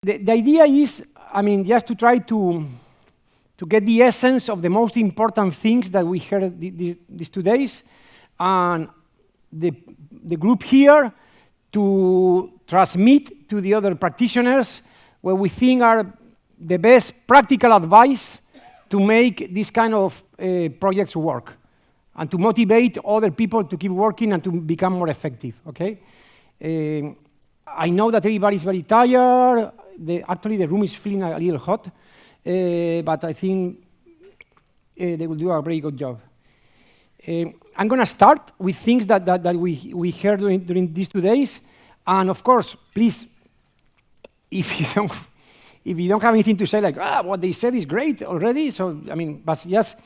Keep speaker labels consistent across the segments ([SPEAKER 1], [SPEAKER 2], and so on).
[SPEAKER 1] The idea is, I mean, just to try to get the essence of the most important things that we heard these 2 days, and the group here to transmit to the other practitioners what we think are the best practical advice to make this kind of projects work, and to motivate other people to keep working and to become more effective, okay? I know that everybody's very tired. Actually, the room is feeling a little hot, but I think they will do a very good job. I'm going to start with things that we heard during these 2 days, and of course, please, if you don't have anything to say, like, what they said is great already, so, I mean, but just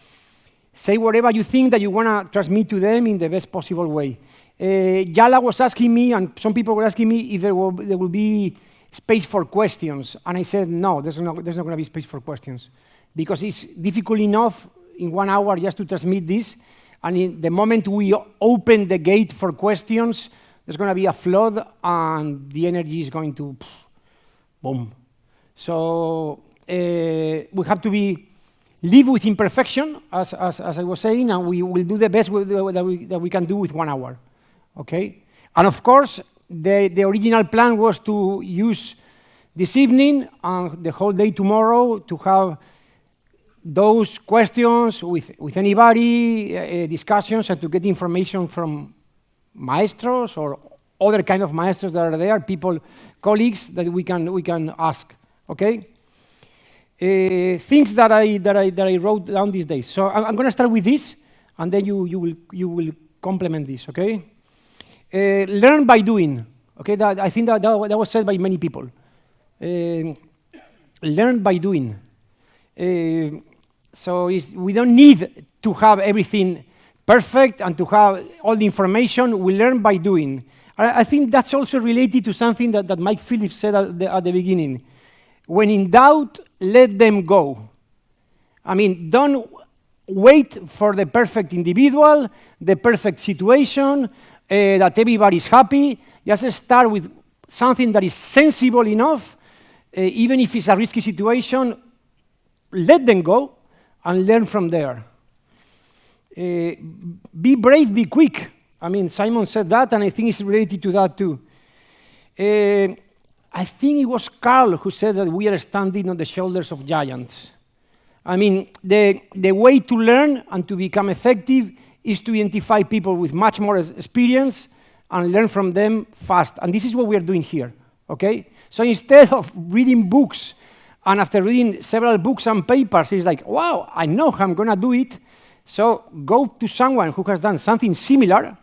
[SPEAKER 1] say whatever you think that you want to transmit to them in the best possible way. Jhala was asking me, and some people were asking me if there will be space for questions, and I said, no, there's not going to be space for questions, because it's difficult enough in 1 hour just to transmit this, and in the moment we open the gate for questions, there's going to be a flood, and the energy is going to boom. So we have to live with imperfection, as I was saying, and we will do the best that we can do with 1 hour, okay? And of course, the original plan was to use this evening and the whole day tomorrow to have those questions with anybody, discussions, and to get information from maestros or other kind of maestros that are there, people, colleagues that we can ask, okay? Things that I wrote down these days. So I'm going to start with this, and then you will complement this, okay? Learn by doing, okay? I think that was said by many people. Learn by doing. So we don't need to have everything perfect and to have all the information. We learn by doing. I think that's also related to something that Mike Phillips said at the beginning. When in doubt, let them go. I mean, don't wait for the perfect individual, the perfect situation, that everybody's happy. Just start with something that is sensible enough, even if it's a risky situation. Let them go and learn from there. Be brave, be quick. I mean, Simon said that, and I think it's related to that too. I think it was Carl who said that we are standing on the shoulders of giants. I mean, the way to learn and to become effective is to identify people with much more experience and learn from them fast. And this is what we are doing here, okay? So instead of reading books, and after reading several books and papers, it's like, wow, I know how I'm going to do it. So go to someone who has done something similar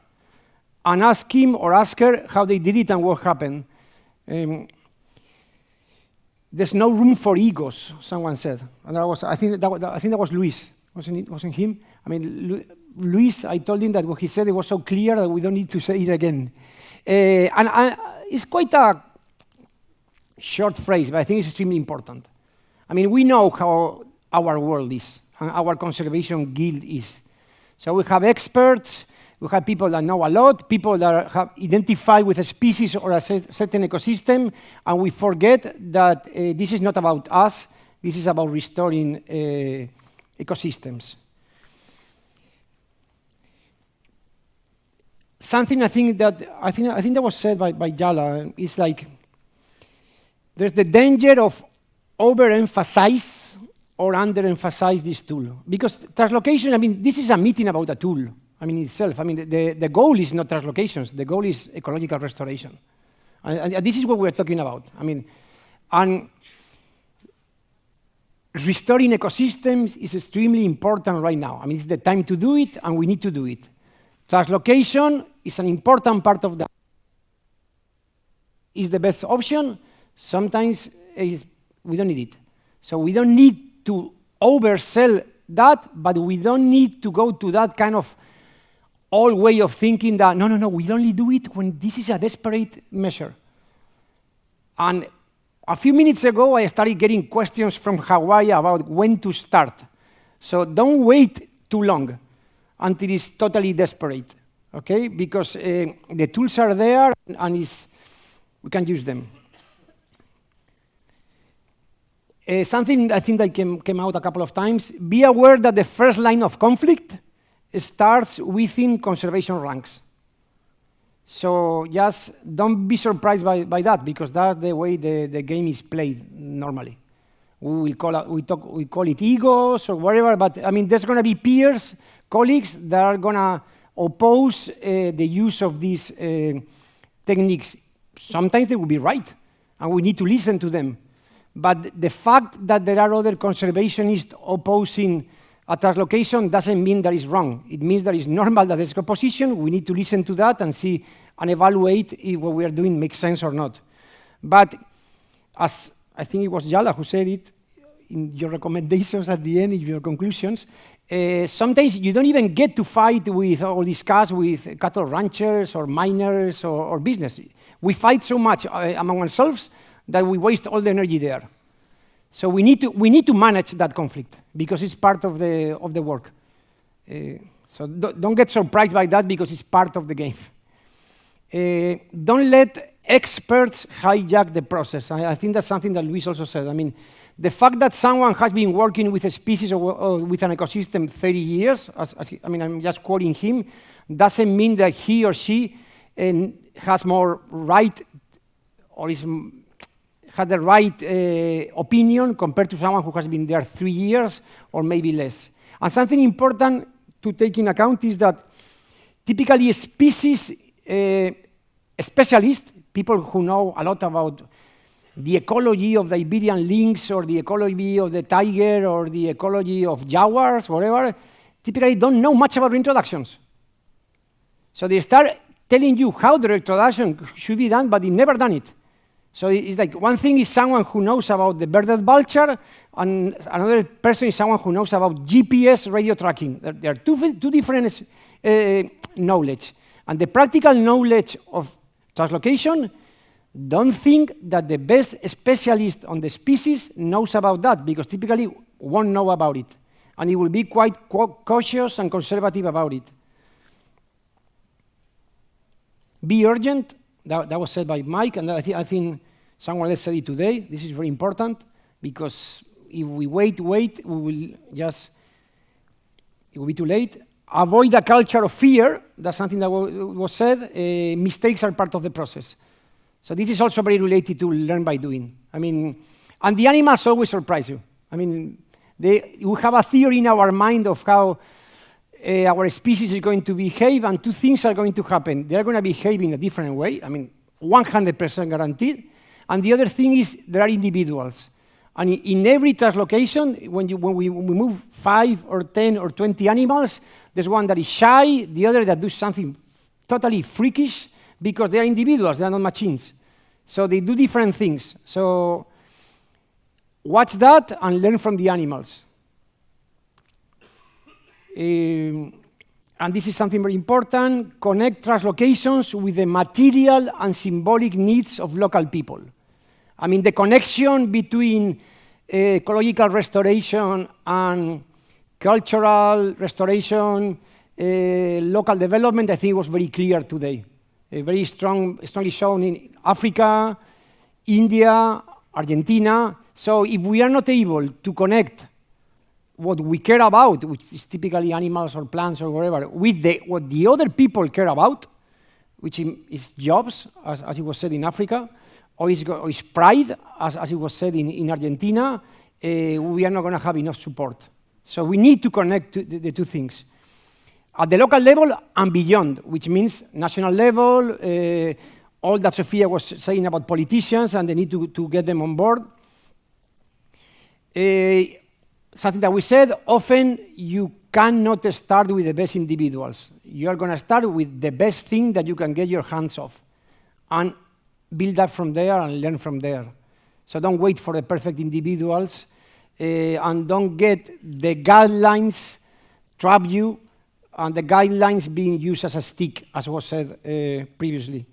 [SPEAKER 1] and ask him or ask her how they did it and what happened. There's no room for egos, someone said. And I think that was Luis, wasn't him? I mean, Luis, I told him that what he said, it was so clear that we don't need to say it again. And it's quite a short phrase, but I think it's extremely important. I mean, we know how our world is, and our conservation guild is. So we have experts, we have people that know a lot, people that have identified with a species or a certain ecosystem, and we forget that this is not about us, this is about restoring ecosystems. Something I think that was said by Jhala is like, there's the danger of overemphasize or underemphasize this tool. Because translocation, I mean, this is a meeting about a tool. I mean, itself. I mean, the goal is not translocations. The goal is ecological restoration. And this is what we're talking about. I mean, and restoring ecosystems is extremely important right now. I mean, it's the time to do it, and we need to do it. Translocation is an important part of that. Is the best option. Sometimes we don't need it. So we don't need to oversell that, but we don't need to go to that kind of old way of thinking that, no, we only do it when this is a desperate measure. And a few minutes ago, I started getting questions from Hawaii about when to start. So don't wait too long until it's totally desperate, okay? Because the tools are there, and we can use them. Something I think that came out a couple of times, be aware that the first line of conflict starts within conservation ranks. So just don't be surprised by that, because that's the way the game is played normally. We call it egos or whatever, but I mean, there's going to be peers, colleagues that are going to oppose the use of these techniques. Sometimes they will be right, and we need to listen to them. But the fact that there are other conservationists opposing a translocation doesn't mean that it's wrong. It means that it's normal that there's opposition. We need to listen to that and see and evaluate if what we are doing makes sense or not. But as I think it was Jhala who said it in your recommendations at the end, in your conclusions, sometimes you don't even get to fight with or discuss with cattle ranchers or miners or business. We fight so much among ourselves that we waste all the energy there. So we need to manage that conflict because it's part of the work. So don't get surprised by that because it's part of the game. Don't let experts hijack the process. I think that's something that Luis also said. I mean, the fact that someone has been working with a species or with an ecosystem 30 years, I mean, I'm just quoting him, doesn't mean that he or she has more right or has the right opinion compared to someone who has been there 3 years or maybe less. And something important to take in account is that typically species specialists, people who know a lot about the ecology of the Iberian lynx or the ecology of the tiger or the ecology of jaguars, whatever, typically don't know much about reintroductions. So they start telling you how the reintroduction should be done, but they've never done it. So it's like one thing is someone who knows about the bearded vulture, and another person is someone who knows about GPS radio tracking. There are two different knowledge. And the practical knowledge of translocation, don't think that the best specialist on the species knows about that, because typically won't know about it. And he will be quite cautious and conservative about it. Be urgent. That was said by Mike, and I think someone else said it today. This is very important, because if we wait, it will be too late. Avoid a culture of fear. That's something that was said. Mistakes are part of the process. So this is also very related to learn by doing. I mean, and the animals always surprise you. I mean, we have a theory in our mind of how our species is going to behave, and two things are going to happen. They're going to behave in a different way, I mean, 100% guaranteed. And the other thing is there are individuals. And in every translocation, when we move 5 or 10 or 20 animals, there's one that is shy, the other that does something totally freakish, because they are individuals, they are not machines. So they do different things. So watch that and learn from the animals. And this is something very important. Connect translocations with the material and symbolic needs of local people. I mean, the connection between ecological restoration and cultural restoration, local development, I think was very clear today. Very strongly shown in Africa, India, Argentina. So if we are not able to connect what we care about, which is typically animals or plants or whatever, with what the other people care about, which is jobs, as it was said in Africa, or is pride, as it was said in Argentina, we are not going to have enough support. So we need to connect the two things. At the local level and beyond, which means national level, all that Sofía was saying about politicians and the need to get them on board. Something that we said, often you cannot start with the best individuals. You are going to start with the best thing that you can get your hands off and build up from there and learn from there. So don't wait for the perfect individuals and don't get the guidelines trap you and the guidelines being used as a stick, as was said previously.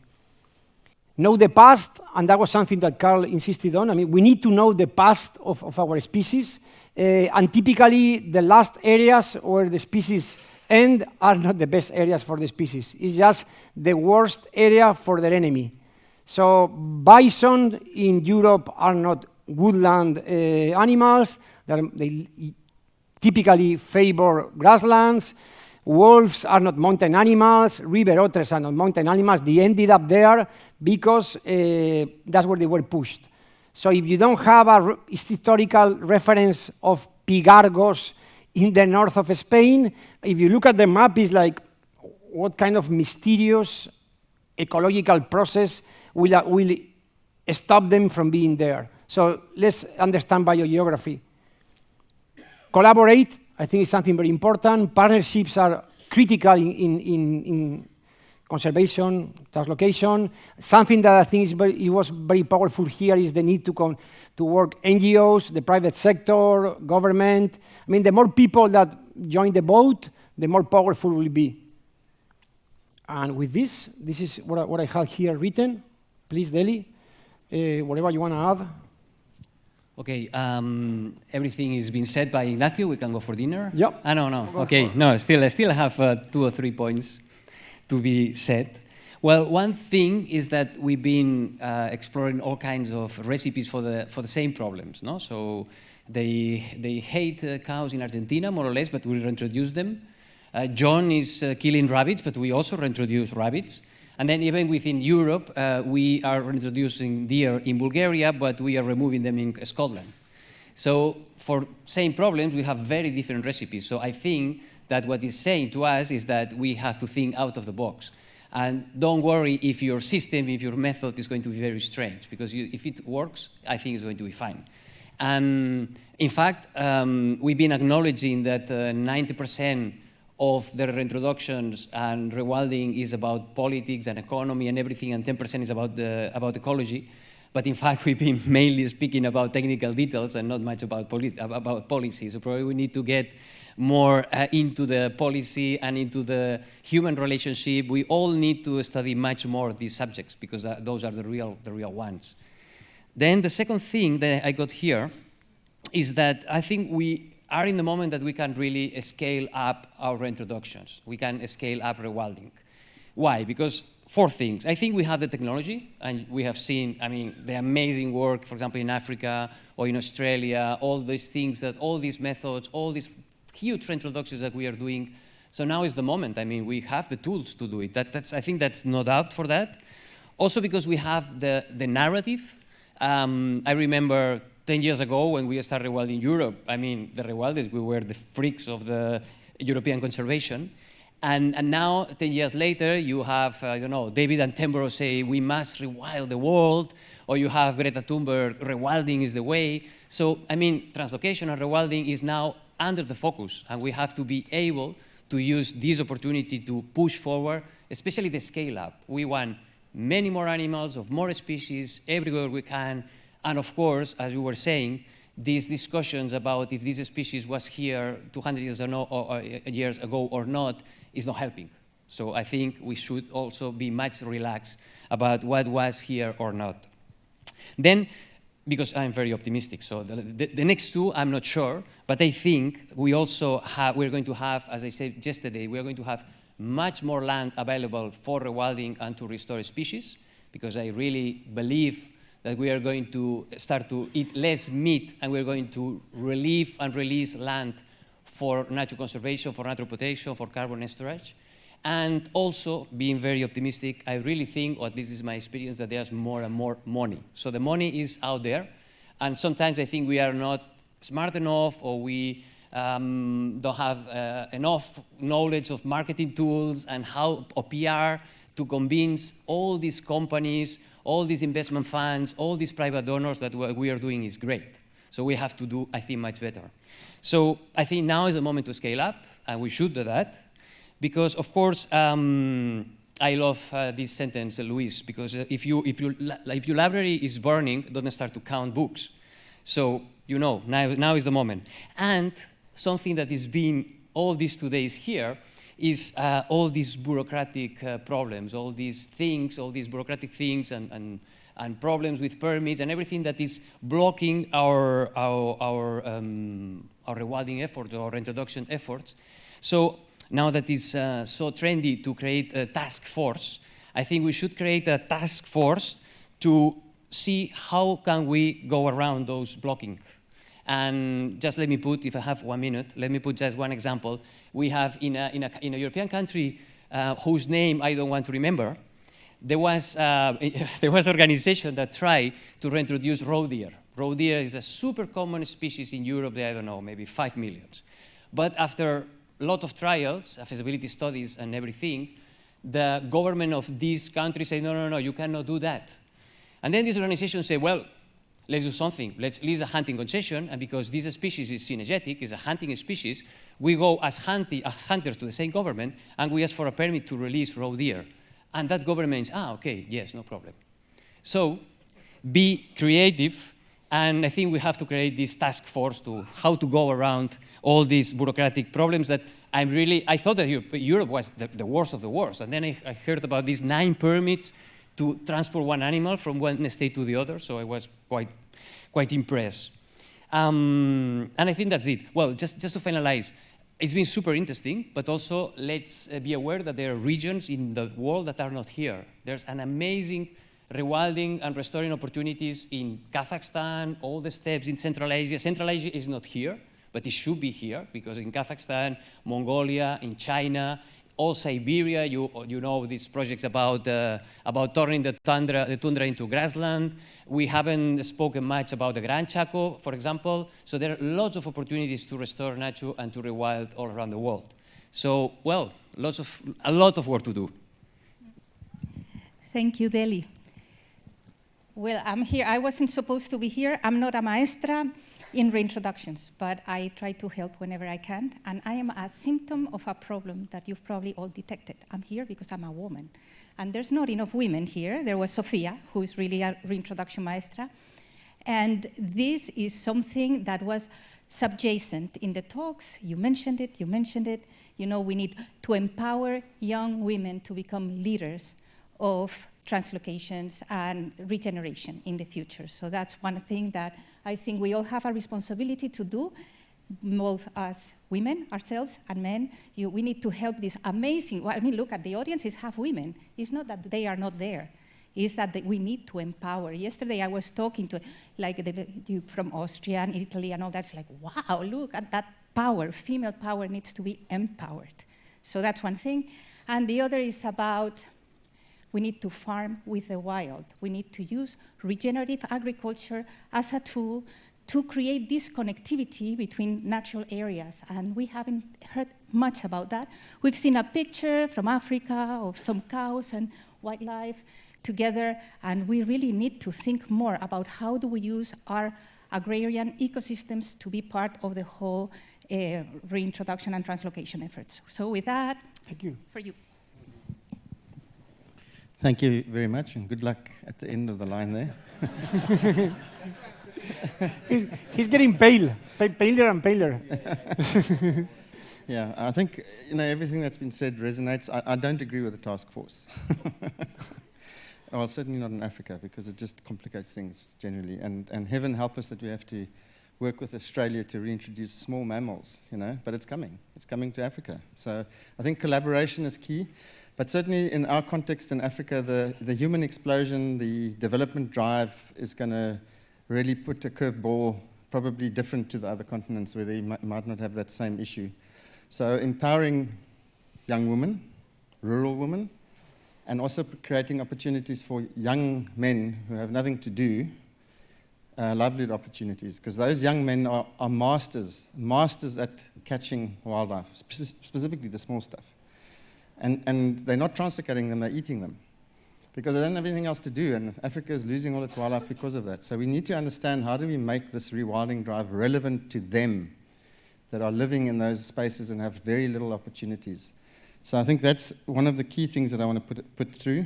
[SPEAKER 1] Know the past, and that was something that Carl insisted on. I mean, we need to know the past of our species, and typically the last areas where the species end are not the best areas for the species. It's just the worst area for their enemy. So bison in Europe are not woodland animals. They typically favor grasslands. Wolves are not mountain animals. River otters are not mountain animals. They ended up there because that's where they were pushed. So if you don't have a historical reference of pigargos in the north of Spain, if you look at the map, it's like, what kind of mysterious ecological process will stop them from being there? So let's understand biogeography. Collaborate, I think it's something very important. Partnerships are critical in conservation, translocation. Something that I think was very powerful here is the need to work NGOs, the private sector, government. I mean, the more people that join the boat, the more powerful we'll be. And with this is what I have here written. Please, Deli, whatever you want to add.
[SPEAKER 2] Okay, everything is being said by Ignacio. We can go for dinner?
[SPEAKER 1] Yep.
[SPEAKER 2] No. Okay, no, I still have 2 or 3 points to be said. Well, one thing is that we've been exploring all kinds of recipes for the same problems, no? So they hate cows in Argentina, more or less, but we reintroduce them. John is killing rabbits, but we also reintroduce rabbits. And then even within Europe, we are reintroducing deer in Bulgaria, but we are removing them in Scotland. So for same problems, we have very different recipes. So I think that what it's saying to us is that we have to think out of the box. And don't worry if your system, if your method is going to be very strange, because if it works, I think it's going to be fine. And in fact, we've been acknowledging that 90% of the reintroductions and rewilding is about politics and economy and everything, and 10% is about ecology. But in fact, we've been mainly speaking about technical details and not much about policy. So probably we need to get more into the policy and into the human relationship. We all need to study much more these subjects because those are the real ones. Then the second thing that I got here is that I think we are in the moment that we can really scale up our reintroductions. We can scale up rewilding. Why? Because 4 things. I think we have the technology, and we have seen, I mean, the amazing work, for example, in Africa or in Australia, all these things, all these methods, all these huge reintroductions that we are doing. So now is the moment. I mean, we have the tools to do it. I think that's no doubt for that. Also because we have the narrative. I remember 10 years ago when we started rewilding Europe, I mean, the rewilders, we were the freaks of the European conservation. And now, 10 years later, you have, David Attenborough say, we must rewild the world, or you have Greta Thunberg, rewilding is the way. So, I mean, translocation and rewilding is now under the focus, and we have to be able to use this opportunity to push forward, especially the scale up. We want many more animals of more species everywhere we can. And of course, as you were saying, these discussions about if this species was here 200 years ago or not is not helping. So I think we should also be much relaxed about what was here or not. Then, because I'm very optimistic, so the next 2, I'm not sure, but I think we're going to have, as I said yesterday, we're going to have much more land available for rewilding and to restore species, because I really believe that we are going to start to eat less meat, and we're going to relieve and release land for natural conservation, for natural protection, for carbon storage. And also, being very optimistic, I really think, or this is my experience, that there's more and more money. So the money is out there, and sometimes I think we are not smart enough, or we don't have enough knowledge of marketing tools and how, or PR, to convince all these companies, all these investment funds, all these private donors that what we are doing is great. So we have to do, I think, much better. So I think now is the moment to scale up, and we should do that, because, of course, I love this sentence, Luis, because if your library is burning, don't start to count books. So, now is the moment. And something that is being all these 2 days here is all these bureaucratic problems, all these things, all these bureaucratic things and problems with permits and everything that is blocking our rewilding efforts or reintroduction efforts. So now that it's so trendy to create a task force, I think we should create a task force to see how can we go around those blocking. And just let me put, if I have 1 minute, let me put just one example. We have in a European country whose name I don't want to remember, there was an organization that tried to reintroduce roe deer. Roe deer is a super common species in Europe, I don't know, maybe 5 million. But after a lot of trials, feasibility studies and everything, the government of these countries say, no, you cannot do that. And then this organization say, well, let's do something. Let's lease a hunting concession, and because this species is synergetic, is a hunting species, we go as hunters to the same government, and we ask for a permit to release roe deer. And that government says, okay, yes, no problem. So be creative, and I think we have to create this task force to how to go around all these bureaucratic problems that I thought that Europe was the worst of the worst, and then I heard about these 9 permits to transport one animal from one state to the other, so I was quite impressed. And I think that's it. Well, just to finalize, it's been super interesting, but also let's be aware that there are regions in the world that are not here. There's an amazing rewilding and restoring opportunities in Kazakhstan, all the steppes in Central Asia. Central Asia is not here, but it should be here, because in Kazakhstan, Mongolia, in China, all Siberia, you know these projects about turning the tundra into grassland. We haven't spoken much about the Gran Chaco, for example. So there are lots of opportunities to restore nature and to rewild all around the world. So, well, a lot of work to do.
[SPEAKER 3] Thank you, Deli. Well, I'm here. I wasn't supposed to be here. I'm not a maestra in reintroductions, but I try to help whenever I can. And I am a symptom of a problem that you've probably all detected. I'm here because I'm a woman. And there's not enough women here. There was Sofía, who is really a reintroduction maestra. And this is something that was subjacent in the talks. You mentioned it. You know, we need to empower young women to become leaders of translocations and regeneration in the future. So that's one thing that I think we all have a responsibility to do, both as women, ourselves, and men. We need to help this amazing, I mean, look at the audience is half women. It's not that they are not there. It's that we need to empower. Yesterday I was talking to you from Austria and Italy and all that. It's like, wow, look at that power. Female power needs to be empowered. So that's one thing. And the other is about we need to farm with the wild. We need to use regenerative agriculture as a tool to create this connectivity between natural areas. And we haven't heard much about that. We've seen a picture from Africa of some cows and wildlife together, and we really need to think more about how do we use our agrarian ecosystems to be part of the whole reintroduction and translocation efforts. So with that,
[SPEAKER 1] thank you.
[SPEAKER 3] For you.
[SPEAKER 4] Thank you very much, and good luck at the end of the line there.
[SPEAKER 1] He's getting paler and paler.
[SPEAKER 4] Yeah, I think everything that's been said resonates. I don't agree with the task force. Well, certainly not in Africa, because it just complicates things generally. And heaven help us that we have to work with Australia to reintroduce small mammals, but it's coming. It's coming to Africa. So I think collaboration is key. But certainly in our context in Africa, the human explosion, the development drive is going to really put a curveball, probably different to the other continents where they might not have that same issue. So empowering young women, rural women, and also creating opportunities for young men who have nothing to do, livelihood opportunities, because those young men are masters at catching wildlife, specifically the small stuff. And they're not translocating them, they're eating them, because they don't have anything else to do, and Africa is losing all its wildlife because of that. So we need to understand, how do we make this rewilding drive relevant to them that are living in those spaces and have very little opportunities. So I think that's one of the key things that I want to put through.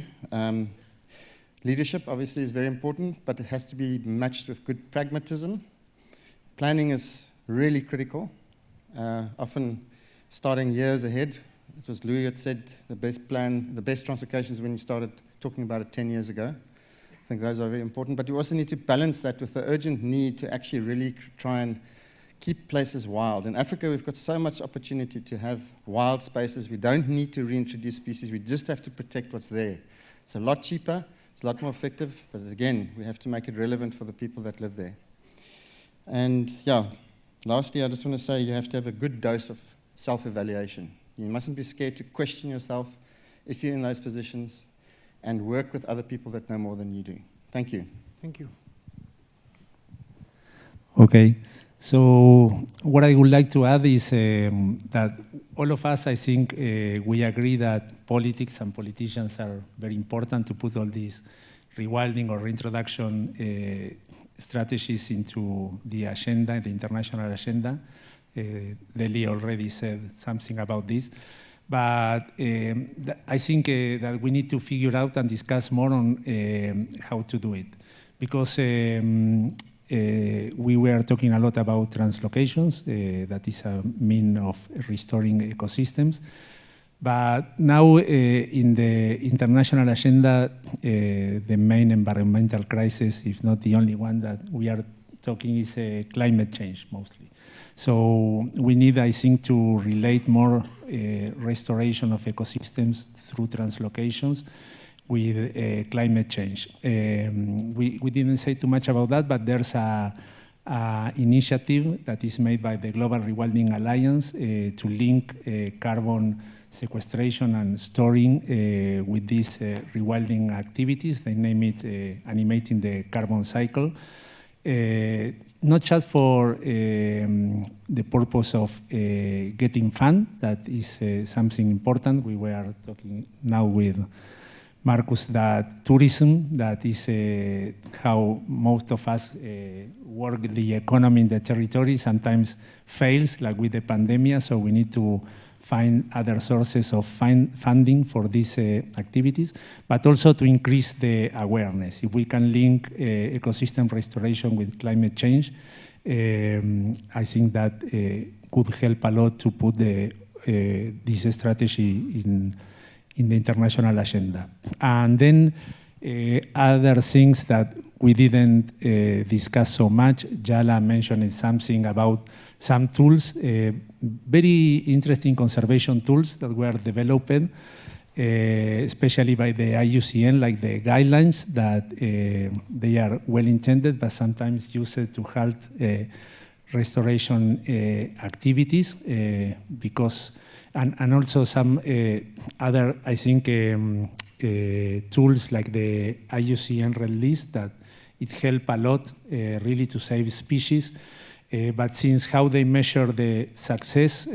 [SPEAKER 4] Leadership, obviously, is very important, but it has to be matched with good pragmatism. Planning is really critical, often starting years ahead. It was Louis that said the best translocations when you started talking about it 10 years ago. I think those are very important, but you also need to balance that with the urgent need to actually really try and keep places wild. In Africa, we've got so much opportunity to have wild spaces. We don't need to reintroduce species. We just have to protect what's there. It's a lot cheaper. It's a lot more effective, but again, we have to make it relevant for the people that live there. And yeah, lastly, I just want to say you have to have a good dose of self-evaluation. You mustn't be scared to question yourself if you're in those positions, and work with other people that know more than you do. Thank you.
[SPEAKER 1] Thank you.
[SPEAKER 5] Okay, so what I would like to add is that all of us, I think, we agree that politics and politicians are very important to put all these rewilding or reintroduction strategies into the agenda, the international agenda. Deli already said something about this. But I think that we need to figure out and discuss more on how to do it. Because we were talking a lot about translocations, that is a mean of restoring ecosystems. But now in the international agenda, the main environmental crisis, if not the only one that we are talking, is climate change mostly. So we need, I think, to relate more restoration of ecosystems through translocations with climate change. We didn't say too much about that, but there's a initiative that is made by the Global Rewilding Alliance to link carbon sequestration and storing with these rewilding activities. They name it animating the carbon cycle. Not just for the purpose of getting fund, that is something important. We were talking now with Markus that tourism, that is how most of us work the economy in the territory, sometimes fails, like with the pandemic, so we need to find other sources of funding for these activities, but also to increase the awareness. If we can link ecosystem restoration with climate change, I think that could help a lot to put this strategy in the international agenda. And then other things that we didn't discuss so much, Jhala mentioned something about some tools, very interesting conservation tools that were developed, especially by the IUCN, like the guidelines that they are well intended, but sometimes used to halt restoration activities because, and also some other, I think, tools like the IUCN Red List that it helped a lot really to save species. But since how they measure the success,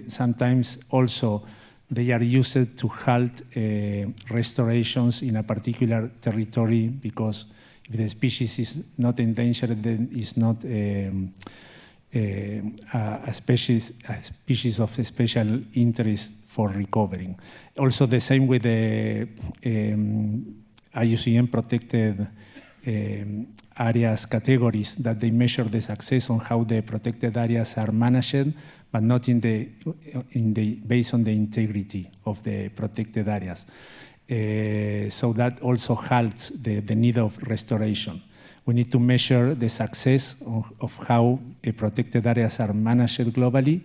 [SPEAKER 5] sometimes also they are used to halt restorations in a particular territory because if the species is not endangered, then it's not a species of special interest for recovering. Also the same with the IUCN protected areas categories, that they measure the success on how the protected areas are managed, but not based on the integrity of the protected areas. So that also halts the need of restoration. We need to measure the success of how protected areas are managed globally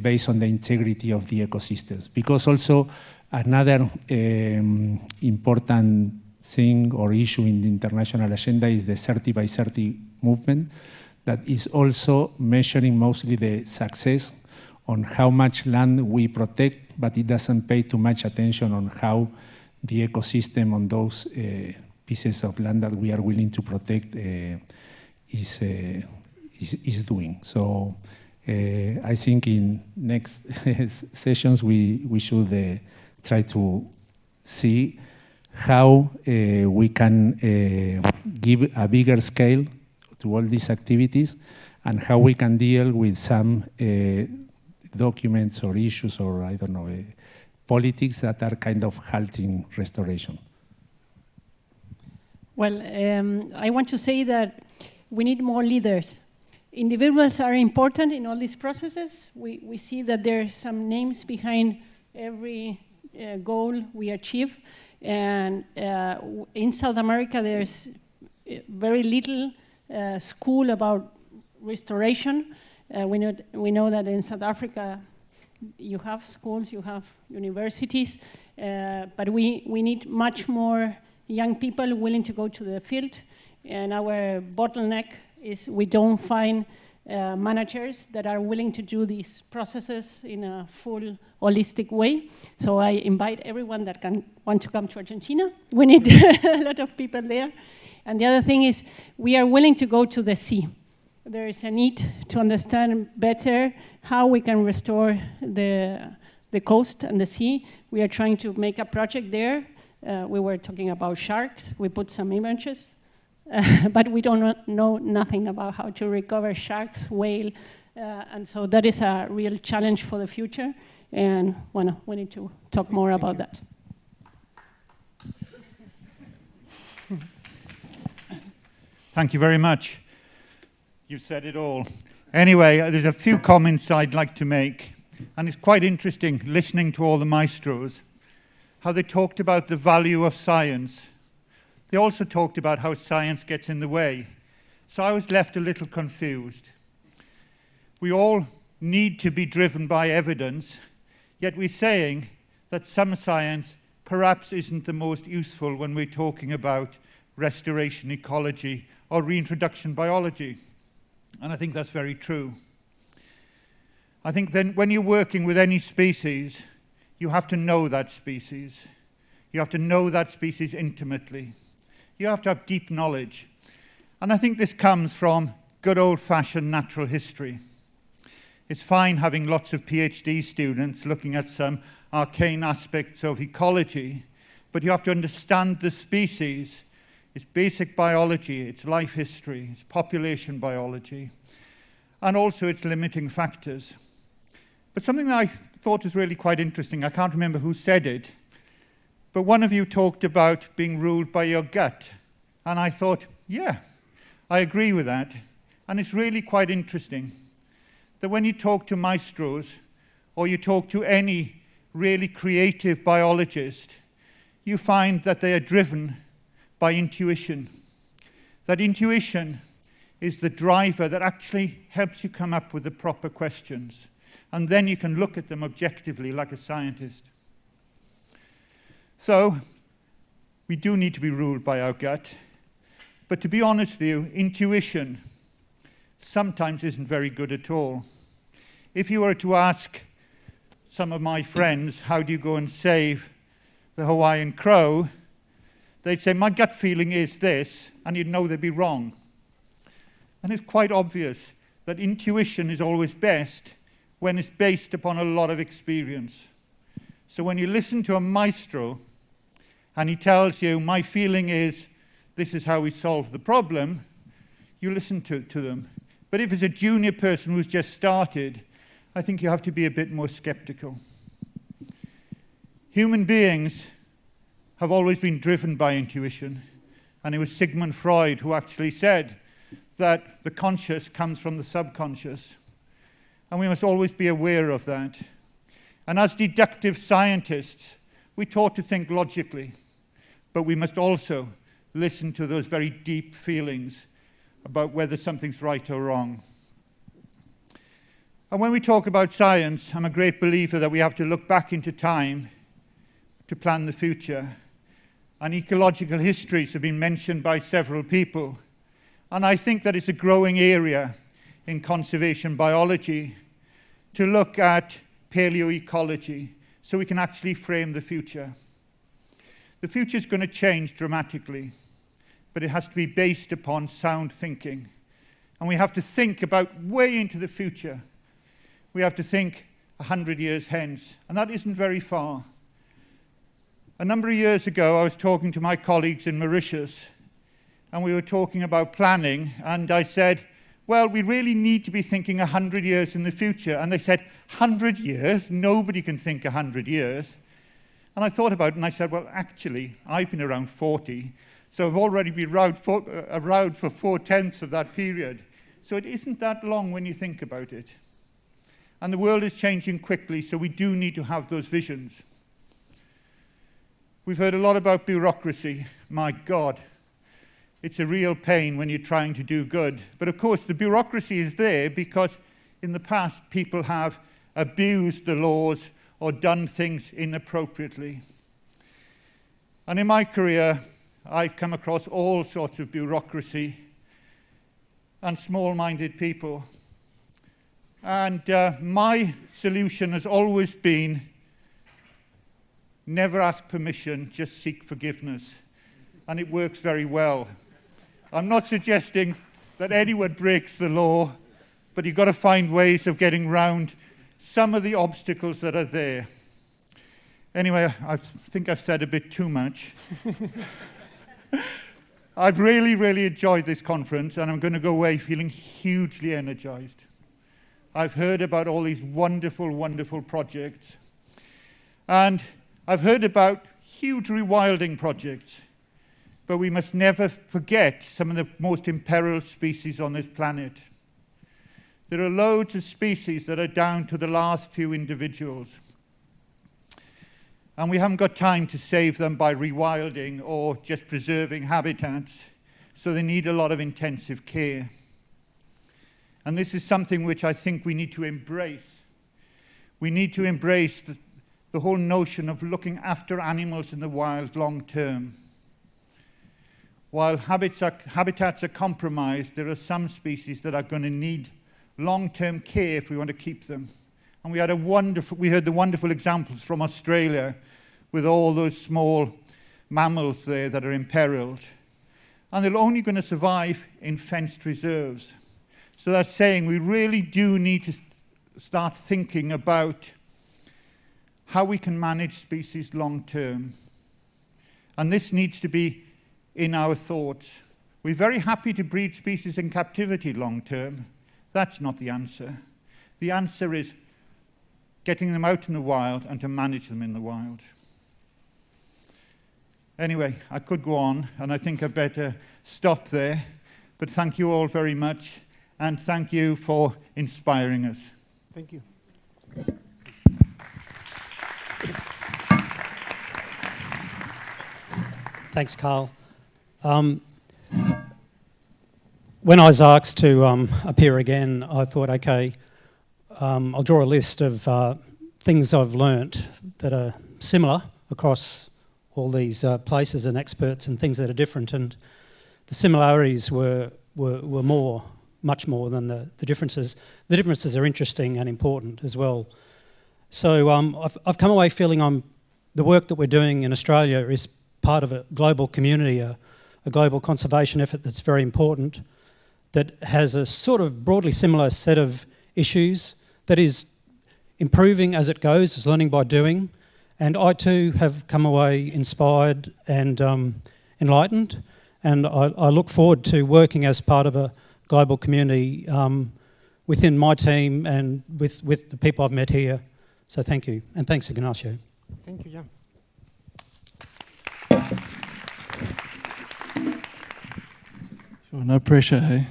[SPEAKER 5] based on the integrity of the ecosystems. Because also another important thing or issue in the international agenda is the 30 by 30 movement that is also measuring mostly the success on how much land we protect, but it doesn't pay too much attention on how the ecosystem on those pieces of land that we are willing to protect is doing. So I think in next sessions we should try to see how we can give a bigger scale to all these activities and how we can deal with some documents or issues or, I don't know, politics that are kind of halting restoration.
[SPEAKER 6] Well, I want to say that we need more leaders. Individuals are important in all these processes. We see that there are some names behind every goal we achieve. And in South America, there's very little school about restoration. We know that in South Africa, you have schools, you have universities, but we need much more young people willing to go to the field. And our bottleneck is we don't find managers that are willing to do these processes in a full holistic way. So I invite everyone that want to come to Argentina. We need a lot of people there. And the other thing is we are willing to go to the sea. There is a need to understand better how we can restore the coast and the sea. We are trying to make a project there. We were talking about sharks. We put some images. But we don't know nothing about how to recover sharks, whale, and so that is a real challenge for the future, and well, we need to talk more about that.
[SPEAKER 7] Thank you very much. You've said it all. Anyway, there's a few comments I'd like to make, and it's quite interesting listening to all the maestros, how they talked about the value of science. They also talked about how science gets in the way. So I was left a little confused. We all need to be driven by evidence, yet we're saying that some science perhaps isn't the most useful when we're talking about restoration ecology or reintroduction biology. And I think that's very true. I think then when you're working with any species, you have to know that species. You have to know that species intimately. You have to have deep knowledge. And I think this comes from good old-fashioned natural history. It's fine having lots of PhD students looking at some arcane aspects of ecology, but you have to understand the species, its basic biology, its life history, its population biology, and also its limiting factors. But something that I thought was really quite interesting, I can't remember who said it, but one of you talked about being ruled by your gut. And I thought, yeah, I agree with that. And it's really quite interesting that when you talk to maestros or you talk to any really creative biologist, you find that they are driven by intuition. That intuition is the driver that actually helps you come up with the proper questions. And then you can look at them objectively like a scientist. So, we do need to be ruled by our gut. But to be honest with you, intuition sometimes isn't very good at all. If you were to ask some of my friends, how do you go and save the Hawaiian crow? They'd say, my gut feeling is this, and you'd know they'd be wrong. And it's quite obvious that intuition is always best when it's based upon a lot of experience. So when you listen to a maestro and he tells you, my feeling is this is how we solve the problem, you listen to them. But if it's a junior person who's just started, I think you have to be a bit more skeptical. Human beings have always been driven by intuition. And it was Sigmund Freud who actually said that the conscious comes from the subconscious. And we must always be aware of that. And as deductive scientists, we're taught to think logically, but we must also listen to those very deep feelings about whether something's right or wrong. And when we talk about science, I'm a great believer that we have to look back into time to plan the future. And ecological histories have been mentioned by several people. And I think that it's a growing area in conservation biology to look at paleoecology, so we can actually frame the future. The future is going to change dramatically, but it has to be based upon sound thinking. And we have to think about way into the future. We have to think 100 years hence, and that isn't very far. A number of years ago, I was talking to my colleagues in Mauritius, and we were talking about planning, and I said, well, we really need to be thinking 100 years in the future. And they said, 100 years? Nobody can think 100 years. And I thought about it, and I said, well, actually, I've been around 40, so I've already been around for 4/10 of that period. So it isn't that long when you think about it. And the world is changing quickly, so we do need to have those visions. We've heard a lot about bureaucracy. My God. It's a real pain when you're trying to do good. But of course, the bureaucracy is there because in the past, people have abused the laws or done things inappropriately. And in my career, I've come across all sorts of bureaucracy and small-minded people. And my solution has always been never ask permission, just seek forgiveness. And it works very well. I'm not suggesting that anyone breaks the law, but you've got to find ways of getting around some of the obstacles that are there. Anyway, I think I've said a bit too much. I've really, really enjoyed this conference, and I'm going to go away feeling hugely energized. I've heard about all these wonderful, wonderful projects. And I've heard about huge rewilding projects. But we must never forget some of the most imperiled species on this planet. There are loads of species that are down to the last few individuals. And we haven't got time to save them by rewilding or just preserving habitats. So they need a lot of intensive care. And this is something which I think we need to embrace. We need to embrace the whole notion of looking after animals in the wild long term. While habitats are compromised, there are some species that are going to need long-term care if we want to keep them. And we heard the wonderful examples from Australia with all those small mammals there that are imperiled. And they're only going to survive in fenced reserves. So that's saying we really do need to start thinking about how we can manage species long-term. And this needs to be in our thoughts. We're very happy to breed species in captivity long-term. That's not the answer. The answer is getting them out in the wild and to manage them in the wild. Anyway, I could go on, and I think I better stop there. But thank you all very much, and thank you for inspiring us.
[SPEAKER 1] Thank you.
[SPEAKER 8] Thanks, Carl. When I was asked to appear again, I thought, okay, I'll draw a list of things I've learnt that are similar across all these places and experts, and things that are different. And the similarities were much more than the differences. The differences are interesting and important as well. So I've come away feeling the work that we're doing in Australia is part of a global community, a global conservation effort that's very important, that has a sort of broadly similar set of issues, that is improving as it goes, is learning by doing. And I too have come away inspired and enlightened, and I look forward to working as part of a global community within my team and with the people I've met here. So thank you, and thanks Ignacio.
[SPEAKER 1] Thank you, Jan.
[SPEAKER 9] Sure, no pressure, hey?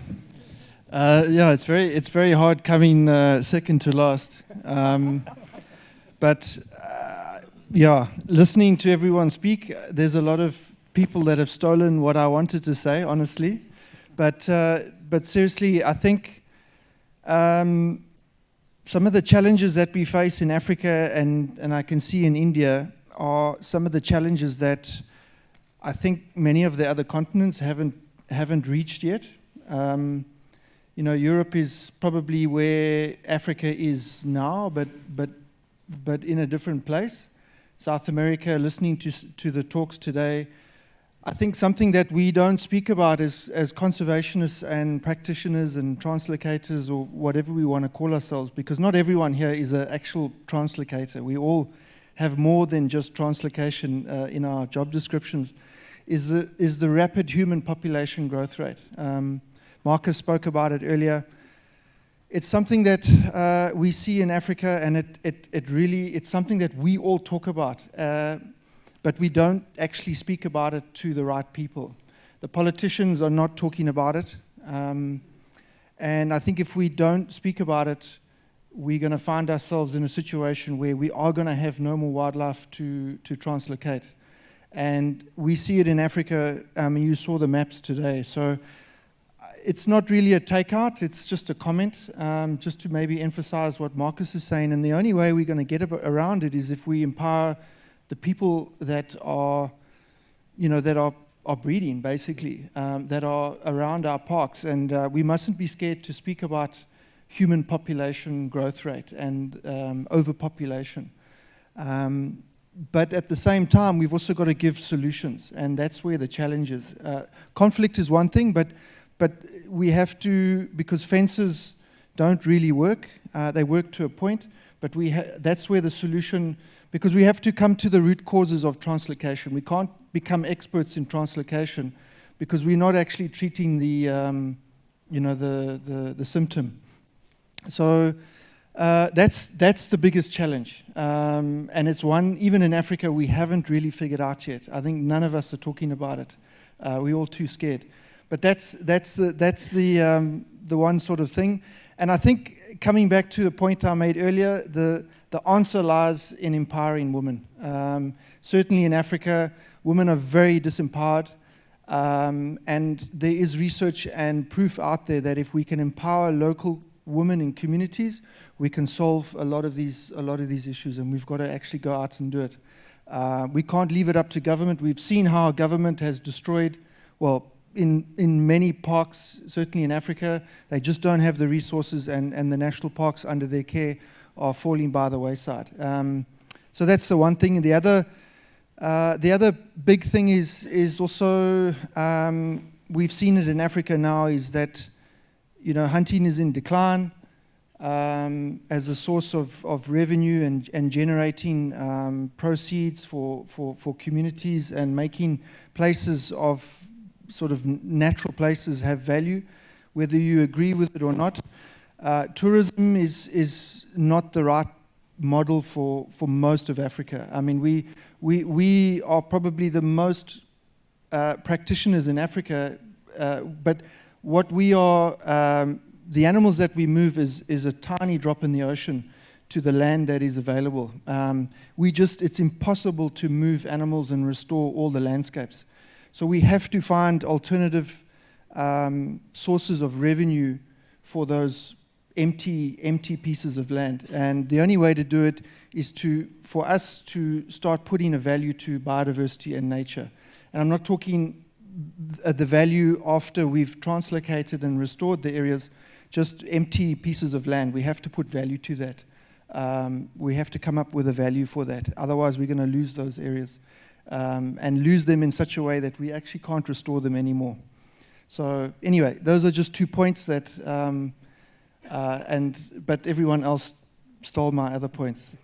[SPEAKER 9] Yeah, it's very hard coming second to last. But yeah, listening to everyone speak, there's a lot of people that have stolen what I wanted to say, honestly. But seriously, I think some of the challenges that we face in Africa and I can see in India are some of the challenges that I think many of the other continents haven't reached yet. You know, Europe is probably where Africa is now, but in a different place. South America, listening to the talks today, I think something that we don't speak about as conservationists and practitioners and translocators or whatever we want to call ourselves, because not everyone here is an actual translocator. We all have more than just translocation in our job descriptions, is the rapid human population growth rate. Markus spoke about it earlier. It's something that we see in Africa, and it's something that we all talk about, but we don't actually speak about it to the right people. The politicians are not talking about it, and I think if we don't speak about it, we're going to find ourselves in a situation where we are going to have no more wildlife to translocate. And we see it in Africa. You saw the maps today. So it's not really a takeout, it's just a comment, just to maybe emphasize what Markus is saying. And the only way we're going to get around it is if we empower the people that are, breeding, basically, that are around our parks. And we mustn't be scared to speak about human population growth rate and overpopulation. But at the same time, we've also got to give solutions, and that's where the challenge is. Conflict is one thing, but we have to, because fences don't really work. They work to a point, but that's where the solution, because we have to come to the root causes of translocation. We can't become experts in translocation because we're not actually treating the symptom. So that's the biggest challenge, and it's one even in Africa we haven't really figured out yet. I think none of us are talking about it. We're all too scared. But that's the one sort of thing. And I think coming back to the point I made earlier, the answer lies in empowering women. Certainly in Africa, women are very disempowered, and there is research and proof out there that if we can empower local women in communities, we can solve a lot of these issues, and we've got to actually go out and do it. We can't leave it up to government. We've seen how government has destroyed, well, in many parks, certainly in Africa, they just don't have the resources, and the national parks under their care are falling by the wayside. So that's the one thing. And the other big thing is also, we've seen it in Africa now, is that hunting is in decline as a source of revenue and generating proceeds for communities and making places of sort of natural places have value, whether you agree with it or not. Tourism is not the right model for most of Africa. I mean, we are probably the most practitioners in Africa, but what we are, the animals that we move is a tiny drop in the ocean to the land that is available. It's impossible to move animals and restore all the landscapes. So we have to find alternative sources of revenue for those empty pieces of land. And the only way to do it is for us to start putting a value to biodiversity and nature. And I'm not talking the value after we've translocated and restored the areas, just empty pieces of land. We have to put value to that. We have to come up with a value for that. Otherwise, we're going to lose those areas. And lose them in such a way that we actually can't restore them anymore. So anyway, those are just 2 points that, but everyone else stole my other points.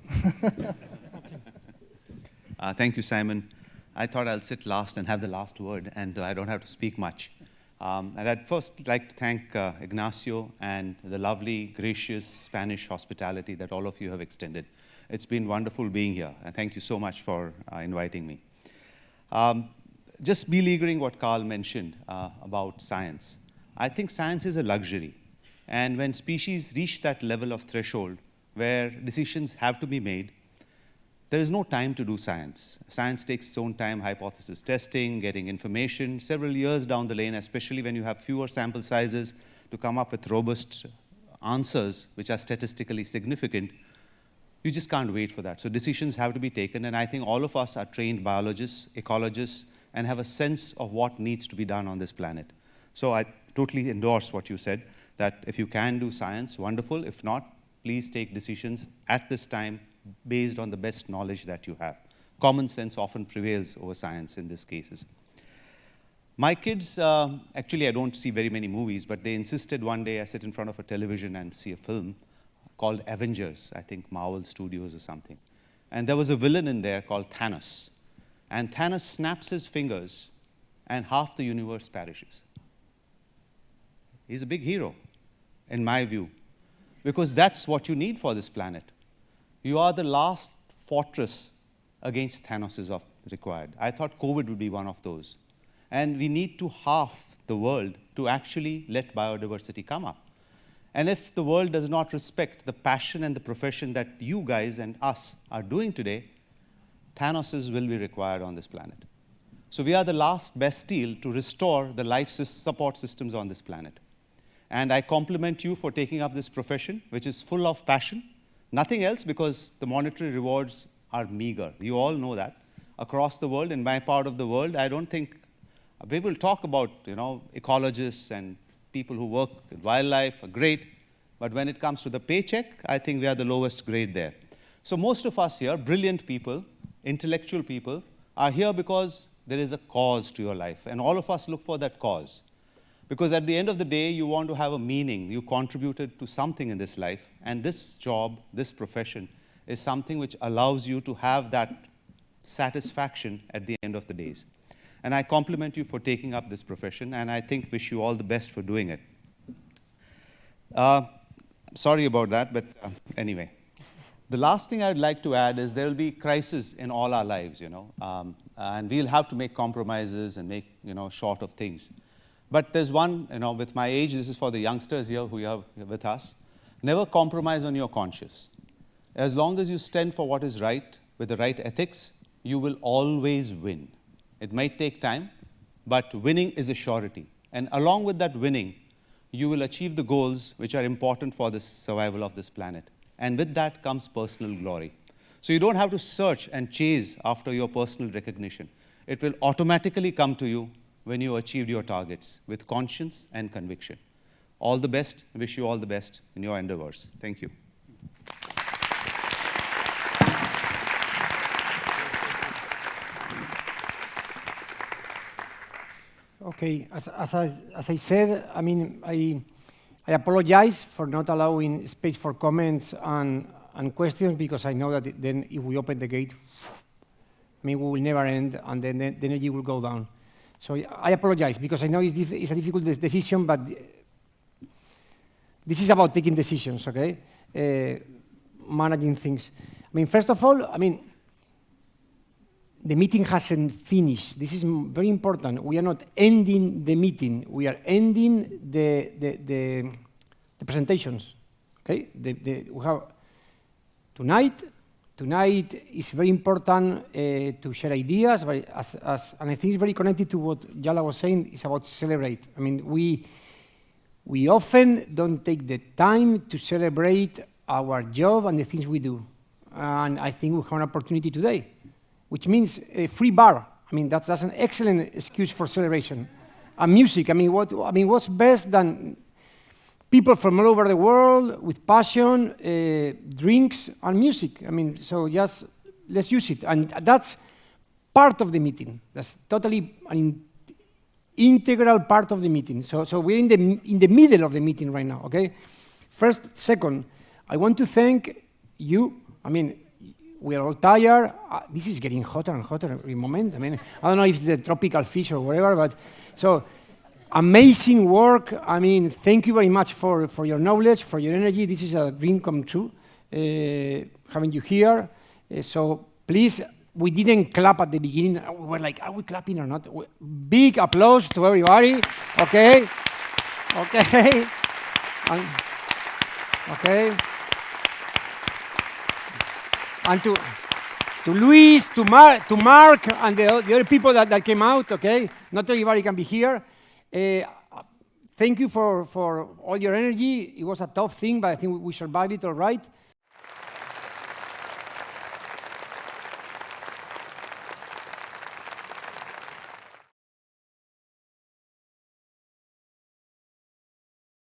[SPEAKER 10] Thank you, Simon. I thought I'll sit last and have the last word, and I don't have to speak much. And I'd first like to thank Ignacio and the lovely, gracious Spanish hospitality that all of you have extended. It's been wonderful being here, and thank you so much for inviting me. Just beleaguering what Carl mentioned about science. I think science is a luxury, and when species reach that level of threshold where decisions have to be made, there is no time to do science. Science takes its own time, hypothesis testing, getting information, several years down the lane, especially when you have fewer sample sizes, to come up with robust answers which are statistically significant. You just can't wait for that. So decisions have to be taken, and I think all of us are trained biologists, ecologists, and have a sense of what needs to be done on this planet. So I totally endorse what you said, that if you can do science, wonderful. If not, please take decisions at this time based on the best knowledge that you have. Common sense often prevails over science in these cases. My kids, actually I don't see very many movies, but they insisted one day I sit in front of a television and see a film called Avengers, I think Marvel Studios or something. And there was a villain in there called Thanos. And Thanos snaps his fingers and half the universe perishes. He's a big hero, in my view, because that's what you need for this planet. You are the last fortress against Thanos required. I thought COVID would be one of those. And we need to halve the world to actually let biodiversity come up. And if the world does not respect the passion and the profession that you guys and us are doing today, Thanoses will be required on this planet. So we are the last Bastille to restore the life support systems on this planet. And I compliment you for taking up this profession, which is full of passion. Nothing else, because the monetary rewards are meager. You all know that. Across the world, in my part of the world, I don't think People talk about, ecologists and people who work with wildlife are great, but when it comes to the paycheck, I think we are the lowest grade there. So most of us here, brilliant people, intellectual people, are here because there is a cause to your life, and all of us look for that cause. Because at the end of the day, you want to have a meaning. You contributed to something in this life, and this job, this profession, is something which allows you to have that satisfaction at the end of the days. And I compliment you for taking up this profession, and I think wish you all the best for doing it. Sorry about that, but anyway. The last thing I'd like to add is there will be crises in all our lives, and we'll have to make compromises and make, short of things. But there's one, with my age, this is for the youngsters here who are with us, never compromise on your conscience. As long as you stand for what is right, with the right ethics, you will always win. It might take time, but winning is a surety. And along with that winning, you will achieve the goals which are important for the survival of this planet. And with that comes personal glory. So you don't have to search and chase after your personal recognition. It will automatically come to you when you achieved your targets with conscience and conviction. All the best. Wish you all the best in your endeavors. Thank you.
[SPEAKER 1] Okay, as I said, I apologize for not allowing space for comments and questions, because I know that then if we open the gate, we will never end, and then the energy will go down. So I apologize, because I know it's a difficult decision, but this is about taking decisions, okay? Managing things. First of all, the meeting hasn't finished. This is very important. We are not ending the meeting. We are ending the presentations. Okay? We have tonight. Tonight is very important to share ideas, but and I think it's very connected to what Jhala was saying. It's about celebrate. We often don't take the time to celebrate our job and the things we do, and I think we have an opportunity today, which means a free bar. That's an excellent excuse for celebration. And music, what's best than people from all over the world with passion, drinks, and music? So just let's use it. And that's part of the meeting. That's totally an integral part of the meeting. So we're in the middle of the meeting right now, okay? Second, I want to thank you. We are all tired. This is getting hotter and hotter every moment. I don't know if it's the tropical fish or whatever, but so amazing work. Thank you very much for your knowledge, for your energy. This is a dream come true, having you here. So please, we didn't clap at the beginning. We were like, are we clapping or not? Big applause to everybody. Okay. Okay. Okay. And to Luis, to Mark, and the other people that came out, okay? Not everybody can be here. Thank you for all your energy. It was a tough thing, but I think we survived it all right.